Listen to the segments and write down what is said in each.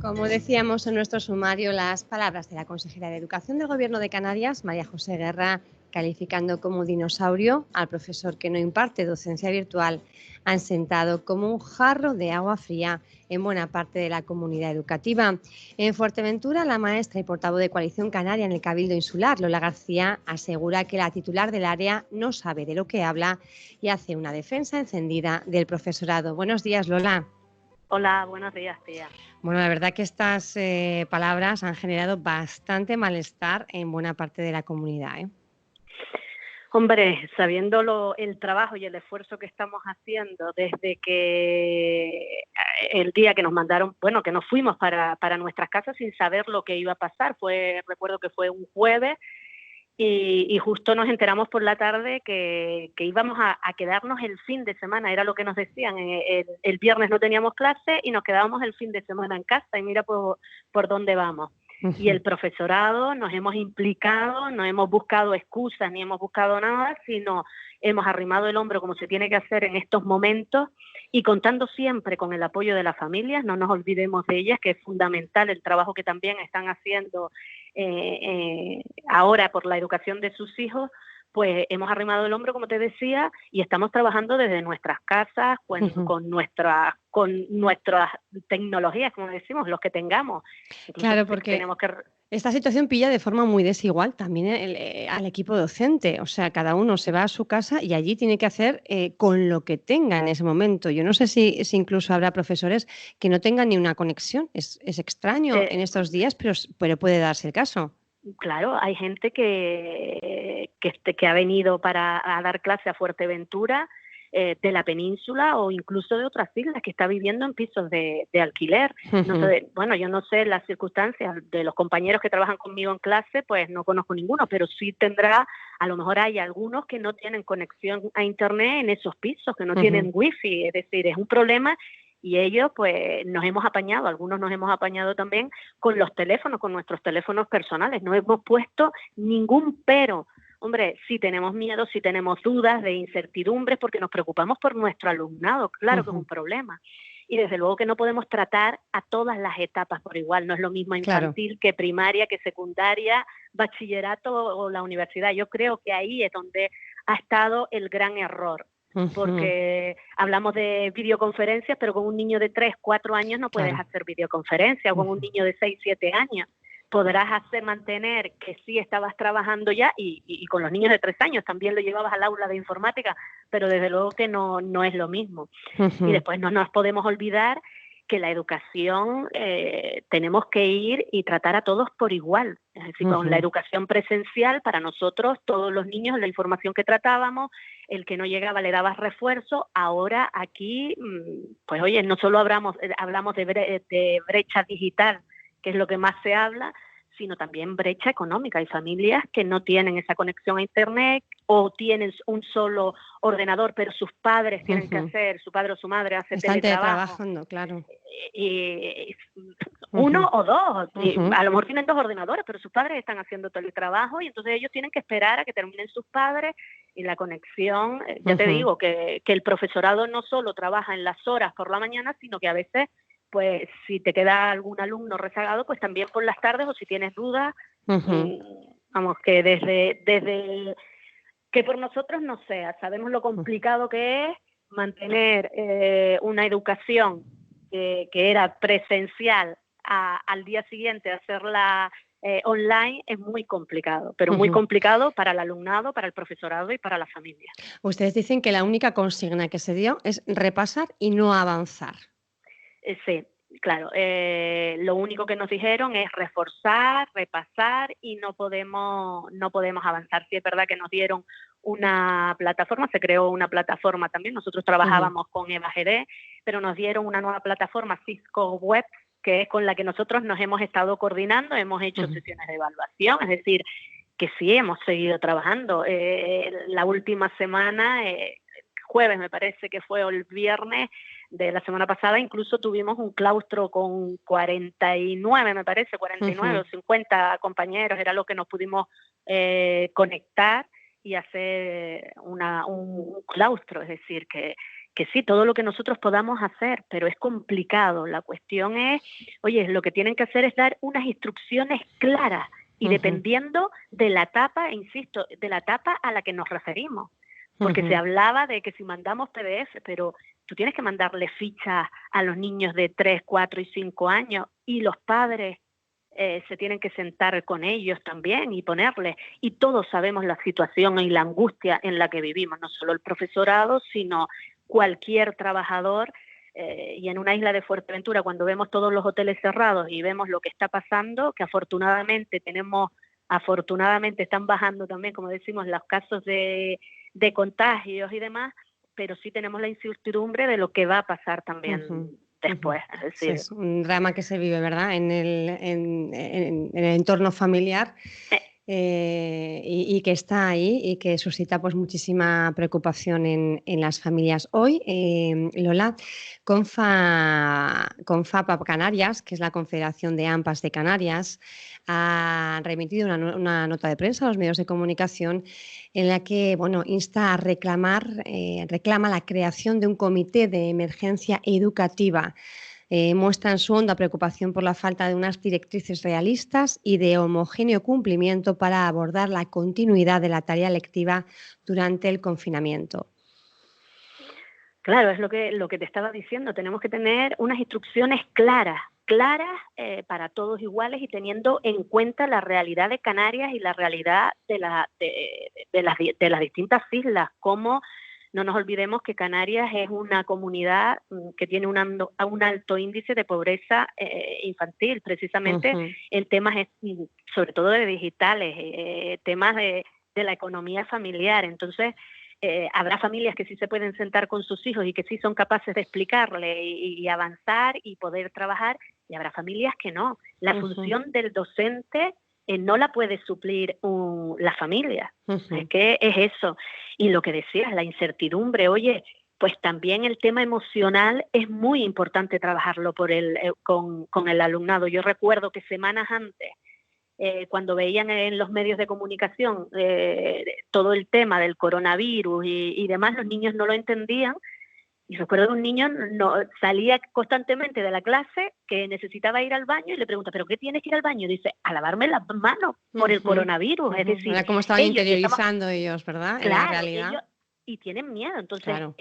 Como decíamos en nuestro sumario, las palabras de la consejera de Educación del Gobierno de Canarias, María José Guerra, calificando como dinosaurio al profesor que no imparte docencia virtual, han sentado como un jarro de agua fría en buena parte de la comunidad educativa. En Fuerteventura, la maestra y portavoz de Coalición Canaria en el Cabildo Insular, Lola García, asegura que la titular del área no sabe de lo que habla y hace una defensa encendida del profesorado. Buenos días, Lola. Hola, buenos días, tía. Bueno, la verdad que estas palabras han generado bastante malestar en buena parte de la comunidad, ¿eh? Hombre, sabiendo el trabajo y el esfuerzo que estamos haciendo desde que el día que nos mandaron, bueno, que nos fuimos para nuestras casas sin saber lo que iba a pasar, recuerdo que fue un jueves y justo nos enteramos por la tarde que íbamos a quedarnos el fin de semana, era lo que nos decían, el viernes no teníamos clase y nos quedábamos el fin de semana en casa y mira por dónde vamos. Y el profesorado nos hemos implicado, no hemos buscado excusas ni hemos buscado nada, sino hemos arrimado el hombro como se tiene que hacer en estos momentos y contando siempre con el apoyo de las familias, no nos olvidemos de ellas, que es fundamental el trabajo que también están haciendo ahora por la educación de sus hijos. Pues hemos arrimado el hombro, como te decía, y estamos trabajando desde nuestras casas, con nuestras tecnologías, como decimos, los que tengamos. Incluso claro, porque esta situación pilla de forma muy desigual también al equipo docente. O sea, cada uno se va a su casa y allí tiene que hacer con lo que tenga en ese momento. Yo no sé si incluso habrá profesores que no tengan ni una conexión. Es extraño en estos días, pero puede darse el caso. Claro, hay gente que ha venido a dar clase a Fuerteventura, de la península o incluso de otras islas, que está viviendo en pisos de alquiler. No sé, bueno, yo no sé las circunstancias de los compañeros que trabajan conmigo en clase, pues no conozco ninguno, pero sí a lo mejor hay algunos que no tienen conexión a internet en esos pisos, que no tienen wifi, es decir, es un problema. Y ellos, pues, algunos nos hemos apañado también con los teléfonos, con nuestros teléfonos personales. No hemos puesto ningún pero. Hombre, si tenemos miedo, si tenemos dudas de incertidumbres, porque nos preocupamos por nuestro alumnado, claro que es un problema. Y desde luego que no podemos tratar a todas las etapas por igual. No es lo mismo infantil que primaria, que secundaria, bachillerato o la universidad. Yo creo que ahí es donde ha estado el gran error. Porque hablamos de videoconferencias, pero con un niño de 3, 4 años no puedes hacer videoconferencias, o con un niño de 6, 7 años. Podrás mantener que sí estabas trabajando ya, y con los niños de 3 años también lo llevabas al aula de informática, pero desde luego que no es lo mismo. Y después no nos podemos olvidar que la educación tenemos que ir y tratar a todos por igual. Es decir, con la educación presencial, para nosotros, todos los niños, la información que tratábamos, el que no llegaba le dabas refuerzo. Ahora aquí, pues oye, no solo hablamos de brecha digital, que es lo que más se habla, sino también brecha económica. Hay familias que no tienen esa conexión a internet o tienen un solo ordenador, pero sus padres tienen que hacer, su padre o su madre hace teletrabajo. Teletrabajando, claro. Uno o dos, a lo mejor tienen 2 ordenadores, pero sus padres están haciendo teletrabajo y entonces ellos tienen que esperar a que terminen sus padres y la conexión. Ya te digo que el profesorado no solo trabaja en las horas por la mañana, sino que a veces, pues si te queda algún alumno rezagado, pues también por las tardes, o si tienes dudas, vamos, que desde que por nosotros no sea, sabemos lo complicado que es mantener una educación que era presencial al día siguiente, hacerla online, es muy complicado, pero muy complicado para el alumnado, para el profesorado y para la familia. Ustedes dicen que la única consigna que se dio es repasar y no avanzar. Sí, claro. Lo único que nos dijeron es reforzar, repasar y no podemos avanzar. Sí, es verdad que nos dieron una plataforma, se creó una plataforma también. Nosotros trabajábamos con EvaGD, pero nos dieron una nueva plataforma, Cisco Web, que es con la que nosotros nos hemos estado coordinando, hemos hecho sesiones de evaluación, es decir, que sí hemos seguido trabajando. La última semana, jueves me parece que fue, o el viernes de la semana pasada, incluso tuvimos un claustro con 49, me parece, 49 o 50 compañeros, era lo que nos pudimos conectar y hacer un claustro, es decir, que que sí, todo lo que nosotros podamos hacer, pero es complicado. La cuestión es, oye, lo que tienen que hacer es dar unas instrucciones claras y dependiendo de la etapa, insisto, de la etapa a la que nos referimos. Porque se hablaba de que si mandamos PDF, pero tú tienes que mandarle fichas a los niños de 3, 4 y 5 años y los padres se tienen que sentar con ellos también y ponerles. Y todos sabemos la situación y la angustia en la que vivimos, no solo el profesorado, sino cualquier trabajador. Y en una isla de Fuerteventura, cuando vemos todos los hoteles cerrados y vemos lo que está pasando, que afortunadamente están bajando también, como decimos, los casos de contagios y demás, pero sí tenemos la incertidumbre de lo que va a pasar también después. Es decir, sí, es un drama que se vive, ¿verdad?, en el entorno familiar. Y que está ahí y que suscita pues muchísima preocupación en las familias. Hoy, Lola, Confapa Canarias, que es la Confederación de AMPAs de Canarias, ha remitido una nota de prensa a los medios de comunicación en la que insta a reclama la creación de un comité de emergencia educativa. Muestran su honda preocupación por la falta de unas directrices realistas y de homogéneo cumplimiento para abordar la continuidad de la tarea lectiva durante el confinamiento. Claro, es lo que te estaba diciendo. Tenemos que tener unas instrucciones claras para todos iguales y teniendo en cuenta la realidad de Canarias y la realidad de las distintas islas. Como no nos olvidemos que Canarias es una comunidad que tiene un alto índice de pobreza infantil, precisamente en temas, sobre todo de digitales, temas de la economía familiar. Entonces, habrá familias que sí se pueden sentar con sus hijos y que sí son capaces de explicarle y avanzar y poder trabajar, y habrá familias que no. La función del docente no la puede suplir la familia. Es que es eso. Y lo que decías, la incertidumbre, oye, pues también el tema emocional es muy importante trabajarlo con el alumnado. Yo recuerdo que semanas antes, cuando veían en los medios de comunicación todo el tema del coronavirus y demás, los niños no lo entendían. Y recuerdo que un niño salía constantemente de la clase que necesitaba ir al baño y le pregunta, ¿pero qué tienes que ir al baño? Y dice, a lavarme las manos por el coronavirus. Es decir, era como estaban interiorizando ellos, ¿verdad? Claro, en la realidad. Y tienen miedo. Entonces, claro.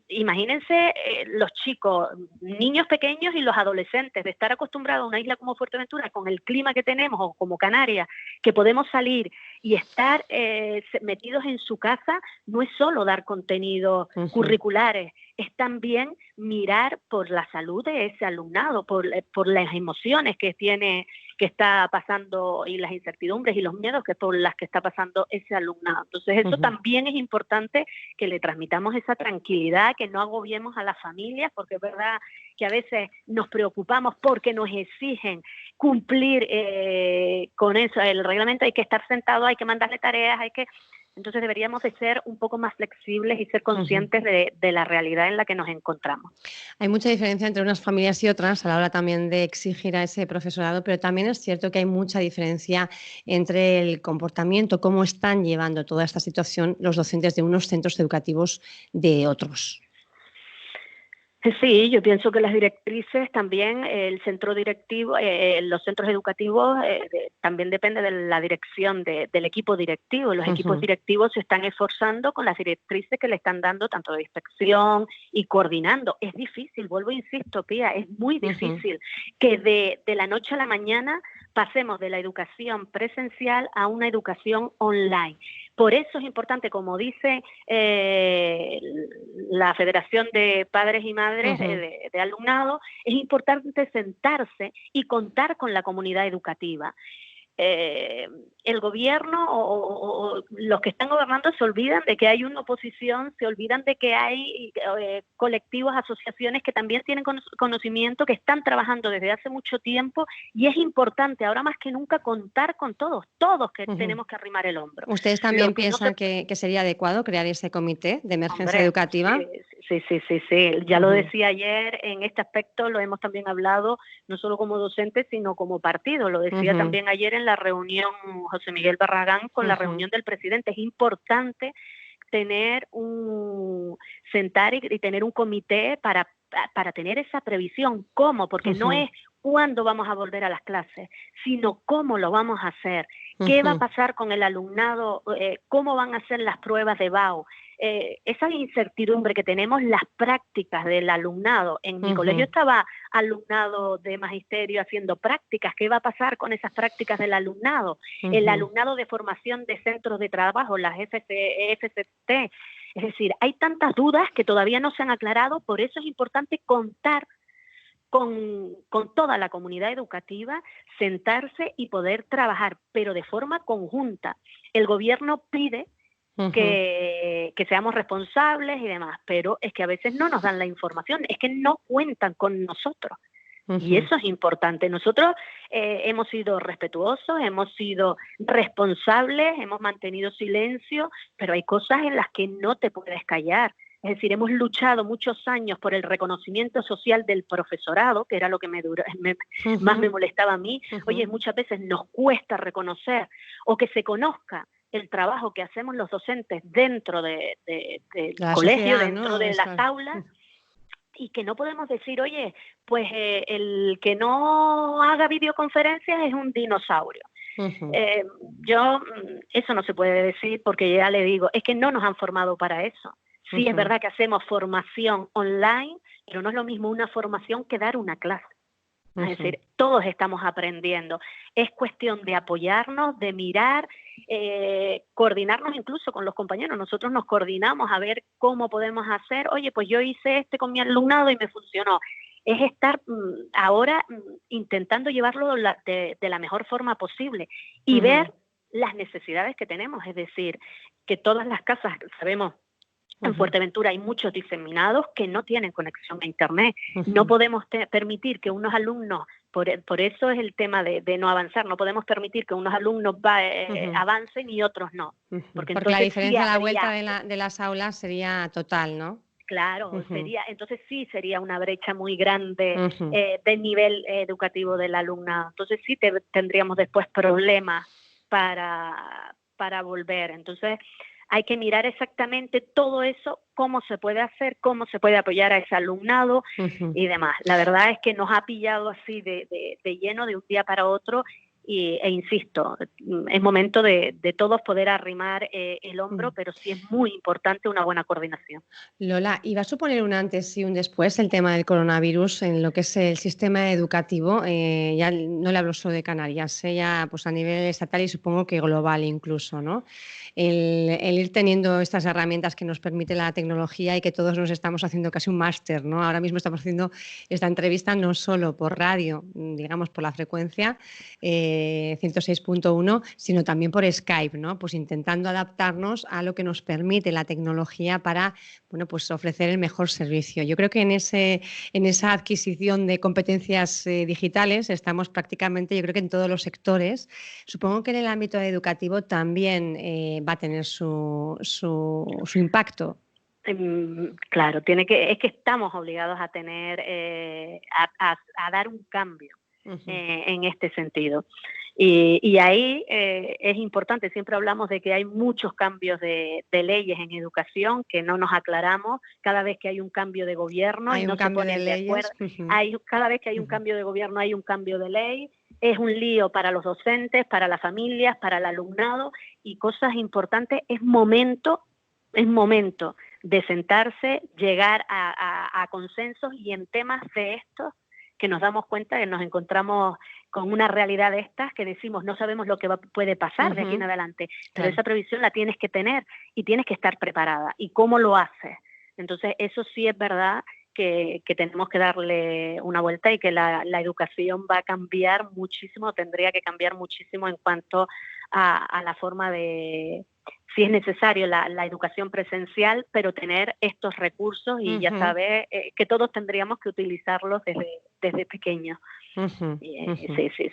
Imagínense los chicos, niños pequeños y los adolescentes, de estar acostumbrados a una isla como Fuerteventura, con el clima que tenemos, o como Canarias, que podemos salir y estar metidos en su casa, no es solo dar contenidos curriculares, es también mirar por la salud de ese alumnado, por las emociones que está pasando y las incertidumbres y los miedos por las que está pasando ese alumnado. Entonces, eso también es importante, que le transmitamos esa tranquilidad, que no agobiemos a las familias, porque es verdad que a veces nos preocupamos porque nos exigen cumplir con eso, el reglamento, hay que estar sentado, hay que mandarle tareas, entonces deberíamos de ser un poco más flexibles y ser conscientes de la realidad en la que nos encontramos. Hay mucha diferencia entre unas familias y otras a la hora también de exigir a ese profesorado, pero también es cierto que hay mucha diferencia entre el comportamiento, cómo están llevando toda esta situación los docentes de unos centros educativos de otros. Sí, yo pienso que las directrices también, el centro directivo, los centros educativos también depende de la dirección del equipo directivo. Los equipos directivos se están esforzando con las directrices que le están dando, tanto de inspección y coordinando. Es difícil, vuelvo e insisto, Pía, es muy difícil que de la noche a la mañana pasemos de la educación presencial a una educación online. Por eso es importante, como dice la Federación de Padres y Madres de Alumnado, es importante sentarse y contar con la comunidad educativa. El gobierno o los que están gobernando se olvidan de que hay una oposición, se olvidan de que hay colectivos, asociaciones que también tienen conocimiento, que están trabajando desde hace mucho tiempo, y es importante ahora más que nunca contar con todos que tenemos que arrimar el hombro. ¿Ustedes también piensan que sería adecuado crear ese comité de emergencia educativa? Sí. Ya lo decía ayer, en este aspecto lo hemos también hablado, no solo como docentes, sino como partido. Lo decía también ayer en la reunión José Miguel Barragán con la reunión del presidente. Es importante tener sentar y tener un comité para tener esa previsión. ¿Cómo? Porque no es cuándo vamos a volver a las clases, sino cómo lo vamos a hacer. ¿Qué va a pasar con el alumnado? ¿Cómo van a ser las pruebas de BAU? Esa incertidumbre que tenemos, las prácticas del alumnado. En mi colegio estaba alumnado de magisterio haciendo prácticas. ¿Qué va a pasar con esas prácticas del alumnado? El alumnado de formación de centros de trabajo, las FCT. Es decir, hay tantas dudas que todavía no se han aclarado, por eso es importante contar con toda la comunidad educativa, sentarse y poder trabajar, pero de forma conjunta. El gobierno pide que seamos responsables y demás, pero es que a veces no nos dan la información, es que no cuentan con nosotros. Y eso es importante. Nosotros hemos sido respetuosos, hemos sido responsables, hemos mantenido silencio, pero hay cosas en las que no te puedes callar. Es decir, hemos luchado muchos años por el reconocimiento social del profesorado, que era lo que más me molestaba a mí. Oye, muchas veces nos cuesta reconocer o que se conozca el trabajo que hacemos los docentes dentro del colegio, dentro de las aulas, y que no podemos decir, oye, pues el que no haga videoconferencias es un dinosaurio. Eso no se puede decir porque ya le digo, es que no nos han formado para eso. Sí, es verdad que hacemos formación online, pero no es lo mismo una formación que dar una clase. Es decir, todos estamos aprendiendo. Es cuestión de apoyarnos, de mirar, coordinarnos incluso con los compañeros. Nosotros nos coordinamos a ver cómo podemos hacer. Oye, pues yo hice con mi alumnado y me funcionó. Es estar ahora intentando llevarlo de la mejor forma posible y ver las necesidades que tenemos. Es decir, que todas las casas, sabemos, en Fuerteventura hay muchos diseminados que no tienen conexión a Internet. No podemos permitir que unos alumnos, por eso es el tema de no avanzar, no podemos permitir que unos alumnos avancen y otros no. Porque la diferencia a la vuelta de las aulas sería total, ¿no? Claro, entonces sí sería una brecha muy grande del nivel educativo del alumnado. Entonces sí tendríamos después problemas para volver. Entonces hay que mirar exactamente todo eso, cómo se puede hacer, cómo se puede apoyar a ese alumnado y demás. La verdad es que nos ha pillado así de lleno de un día para otro e insisto, es momento de todos poder arrimar el hombro, pero sí es muy importante una buena coordinación. Lola, ¿y va a suponer un antes y un después el tema del coronavirus en lo que es el sistema educativo? Ya no le hablo solo de Canarias, ya pues a nivel estatal y supongo que global incluso, ¿no? El ir teniendo estas herramientas que nos permite la tecnología y que todos nos estamos haciendo casi un máster, ¿no? Ahora mismo estamos haciendo esta entrevista no solo por radio, digamos por la frecuencia 106.1, sino también por Skype, ¿no? Pues intentando adaptarnos a lo que nos permite la tecnología para, bueno, pues ofrecer el mejor servicio. Yo creo que en esa adquisición de competencias digitales estamos prácticamente, yo creo que en todos los sectores. Supongo que en el ámbito educativo también va a tener su impacto. Claro, es que estamos obligados a tener, a dar un cambio en este sentido. Y ahí es importante, siempre hablamos de que hay muchos cambios de leyes en educación que no nos aclaramos. Cada vez que hay un cambio de gobierno y no se ponen de acuerdo, cada vez que hay un cambio de gobierno hay un cambio de ley. Es un lío para los docentes, para las familias, para el alumnado y cosas importantes. Es momento de sentarse, llegar a consensos y en temas de estos que nos damos cuenta que nos encontramos con una realidad de estas que decimos no sabemos lo que puede pasar de aquí en adelante, pero esa previsión la tienes que tener y tienes que estar preparada. ¿Y cómo lo haces? Entonces eso sí es verdad que tenemos que darle una vuelta y que la educación va a cambiar muchísimo, tendría que cambiar muchísimo en cuanto a la forma de, si es necesario, la educación presencial, pero tener estos recursos y ya sabes que todos tendríamos que utilizarlos desde pequeños. Sí,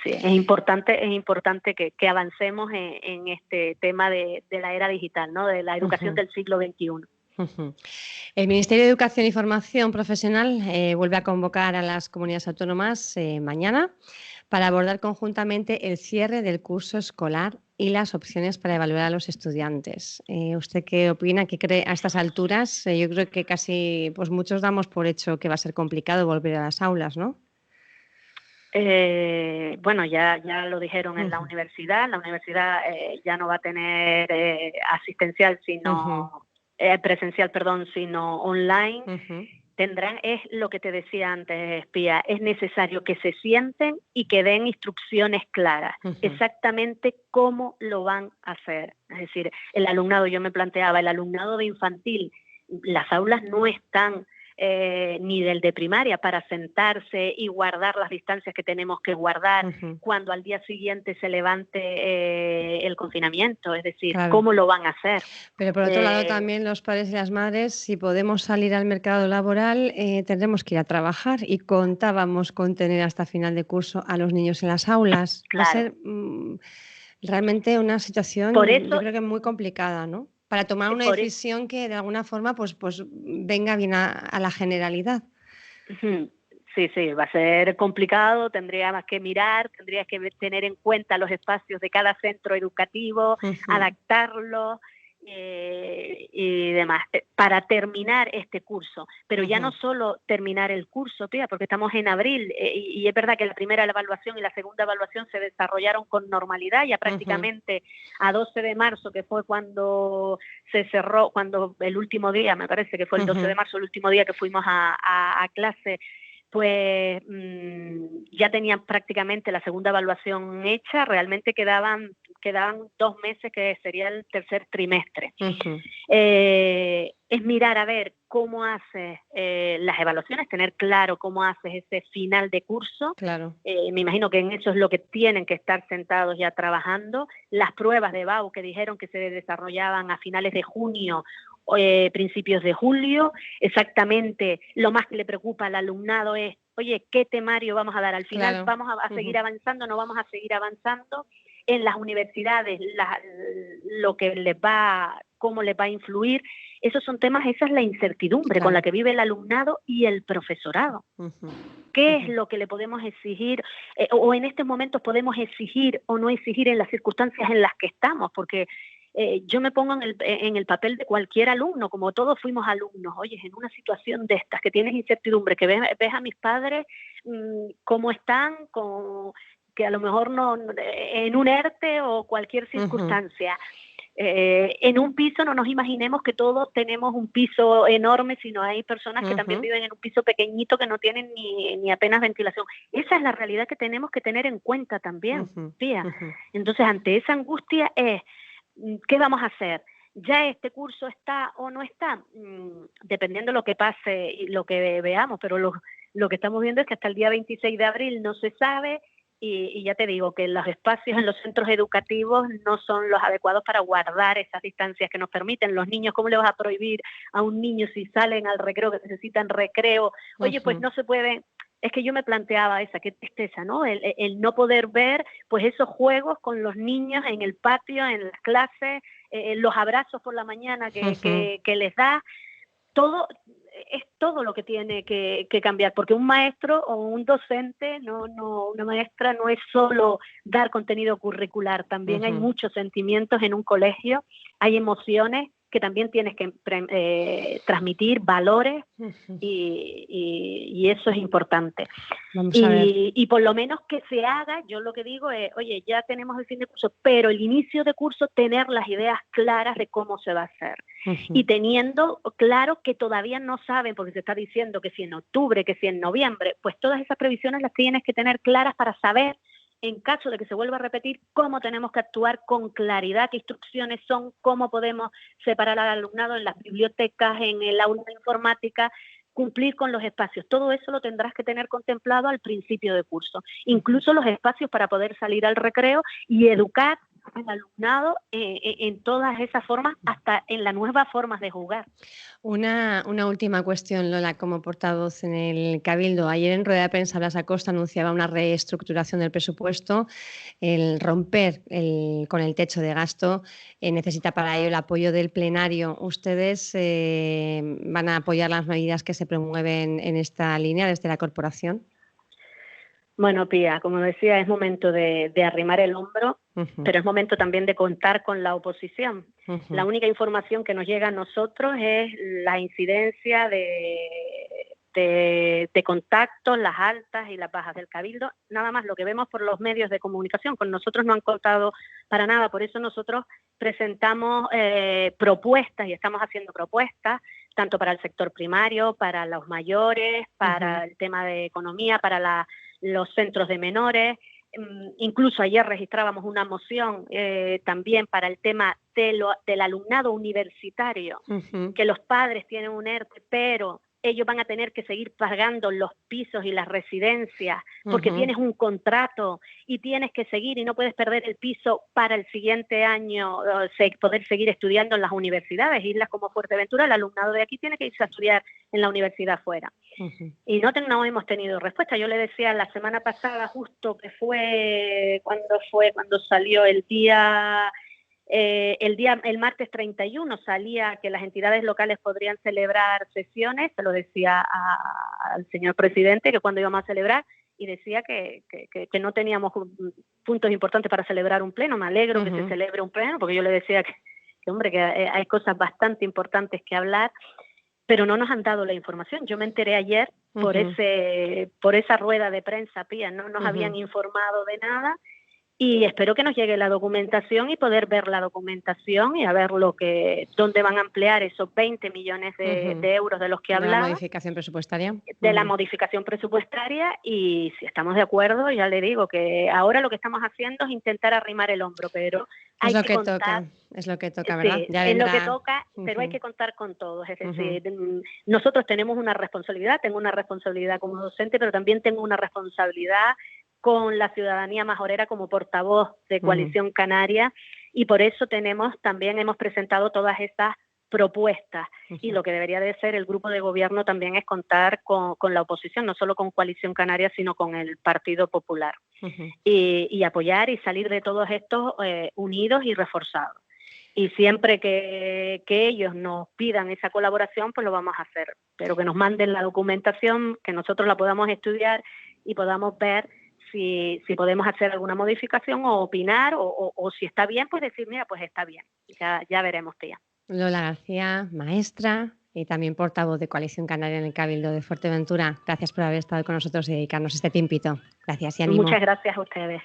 es importante que avancemos en este tema de la era digital, ¿no? De la educación del siglo XXI. El Ministerio de Educación y Formación Profesional vuelve a convocar a las comunidades autónomas mañana para abordar conjuntamente el cierre del curso escolar y las opciones para evaluar a los estudiantes. ¿Usted qué opina? ¿Qué cree a estas alturas? Yo creo que casi pues muchos damos por hecho que va a ser complicado volver a las aulas, ¿no? Bueno, ya lo dijeron en la universidad. La universidad ya no va a tener asistencial, sino presencial, perdón, sino online. Tendrán, es lo que te decía antes, Pía, es necesario que se sienten y que den instrucciones claras, exactamente cómo lo van a hacer. Es decir, el alumnado, yo me planteaba, el alumnado de infantil, las aulas no están ni del de primaria para sentarse y guardar las distancias que tenemos que guardar cuando al día siguiente se levante el confinamiento, es decir, claro, ¿cómo lo van a hacer? Pero por otro lado también los padres y las madres, si podemos salir al mercado laboral, tendremos que ir a trabajar y contábamos con tener hasta final de curso a los niños en las aulas. Claro. Va a ser realmente una situación, por eso, yo creo que muy complicada, ¿no? Para tomar una decisión que de alguna forma pues venga bien a la generalidad. Sí, va a ser complicado, tendríamos que mirar, tendrías que tener en cuenta los espacios de cada centro educativo, adaptarlos y demás, para terminar este curso. Pero ya no solo terminar el curso, Pía, porque estamos en abril y es verdad que la primera evaluación y la segunda evaluación se desarrollaron con normalidad, ya prácticamente a 12 de marzo, que fue cuando se cerró, cuando el último día, me parece que fue el 12 de marzo, el último día que fuimos a clase, pues ya tenían prácticamente la segunda evaluación hecha, realmente quedaban 2 meses, que sería el tercer trimestre. Es mirar a ver cómo haces las evaluaciones, tener claro cómo haces ese final de curso. Claro. Me imagino que en eso es lo que tienen que estar sentados ya trabajando. Las pruebas de BAU que dijeron que se desarrollaban a finales de junio, principios de julio, exactamente lo más que le preocupa al alumnado es, oye, ¿qué temario vamos a dar? Al final, claro, ¿vamos a seguir avanzando? ¿No vamos a seguir avanzando? En las universidades, lo que cómo les va a influir, esos son temas, esa es la incertidumbre, claro, con la que vive el alumnado y el profesorado. ¿Qué es lo que le podemos exigir o en estos momentos podemos exigir o no exigir en las circunstancias en las que estamos? Porque yo me pongo en el papel de cualquier alumno, como todos fuimos alumnos. Oye, en una situación de estas, que tienes incertidumbre, que ves a mis padres cómo están, que a lo mejor no en un ERTE o cualquier circunstancia. En un piso no nos imaginemos que todos tenemos un piso enorme, sino hay personas que también viven en un piso pequeñito que no tienen ni apenas ventilación. Esa es la realidad que tenemos que tener en cuenta también, Pía. Entonces, ante esa angustia ¿qué vamos a hacer? ¿Ya este curso está o no está? Dependiendo de lo que pase y lo que veamos, pero lo que estamos viendo es que hasta el día 26 de abril no se sabe y ya te digo que los espacios en los centros educativos no son los adecuados para guardar esas distancias que nos permiten. Los niños, ¿cómo le vas a prohibir a un niño si salen al recreo, que necesitan recreo? Oye, pues no se puede. Es que yo me planteaba qué tristeza, ¿no? El no poder ver pues esos juegos con los niños en el patio, en las clases, los abrazos por la mañana que les da. Es todo lo que tiene que cambiar, porque un maestro o un docente, una maestra no es solo dar contenido curricular, también hay muchos sentimientos en un colegio, hay emociones que también tienes que transmitir, valores, y eso es importante. Y por lo menos que se haga, yo lo que digo es, oye, ya tenemos el fin de curso, pero el inicio de curso, tener las ideas claras de cómo se va a hacer. Y teniendo claro que todavía no saben, porque se está diciendo que si en octubre, que si en noviembre, pues todas esas previsiones las tienes que tener claras para saber, en caso de que se vuelva a repetir, cómo tenemos que actuar con claridad, qué instrucciones son, cómo podemos separar al alumnado en las bibliotecas, en el aula de informática, cumplir con los espacios. Todo eso lo tendrás que tener contemplado al principio de curso. Incluso los espacios para poder salir al recreo y educar al alumnado en todas esas formas, hasta en las nuevas formas de jugar. Una última cuestión, Lola, como portavoz en el Cabildo. Ayer en rueda de prensa Blas Acosta anunciaba una reestructuración del presupuesto. El romper con el techo de gasto necesita para ello el apoyo del plenario. ¿Ustedes van a apoyar las medidas que se promueven en esta línea desde la corporación? Bueno, Pía, como decía, es momento de arrimar el hombro pero es momento también de contar con la oposición. La única información que nos llega a nosotros es la incidencia de contactos, las altas y las bajas del Cabildo, nada más lo que vemos por los medios de comunicación. Con nosotros no han contado para nada, por eso nosotros presentamos propuestas y estamos haciendo propuestas tanto para el sector primario, para los mayores, para el tema de economía, para los centros de menores. Incluso ayer registrábamos una moción también para el tema del alumnado universitario, que los padres tienen un ERTE, pero ellos van a tener que seguir pagando los pisos y las residencias porque tienes un contrato y tienes que seguir y no puedes perder el piso para el siguiente año, poder seguir estudiando en las universidades. Islas como Fuerteventura, el alumnado de aquí tiene que irse a estudiar en la universidad fuera. Y no hemos tenido respuesta. Yo le decía la semana pasada, justo que fue cuando salió el martes 31 salía que las entidades locales podrían celebrar sesiones, se lo decía al señor presidente que cuando íbamos a celebrar, y decía que no teníamos puntos importantes para celebrar un pleno. Me alegro que se celebre un pleno, porque yo le decía que hay cosas bastante importantes que hablar, pero no nos han dado la información. Yo me enteré ayer por esa rueda de prensa, Pía, no nos habían informado de nada. Y espero que nos llegue la documentación y poder ver la documentación y a ver dónde van a emplear esos 20 millones de euros de los que hablaba. ¿De la modificación presupuestaria? De la modificación presupuestaria, y si estamos de acuerdo, ya le digo que ahora lo que estamos haciendo es intentar arrimar el hombro, pero hay que contar. Es lo que toca, ¿verdad? Sí, es lo que toca, pero hay que contar con todos. Es decir, nosotros tenemos una responsabilidad, tengo una responsabilidad como docente, pero también tengo una responsabilidad con la ciudadanía majorera como portavoz de Coalición Canaria, y por eso también hemos presentado todas estas propuestas, y lo que debería de ser el grupo de gobierno también es contar con la oposición, no solo con Coalición Canaria, sino con el Partido Popular, y apoyar y salir de todos estos unidos y reforzados. Y siempre que ellos nos pidan esa colaboración, pues lo vamos a hacer, pero que nos manden la documentación, que nosotros la podamos estudiar y podamos ver si podemos hacer alguna modificación o opinar, o si está bien, pues decir, mira, pues está bien. Ya veremos, tía. Lola García, maestra y también portavoz de Coalición Canaria en el Cabildo de Fuerteventura. Gracias por haber estado con nosotros y dedicarnos este tiempito. Gracias y ánimo. Muchas gracias a ustedes.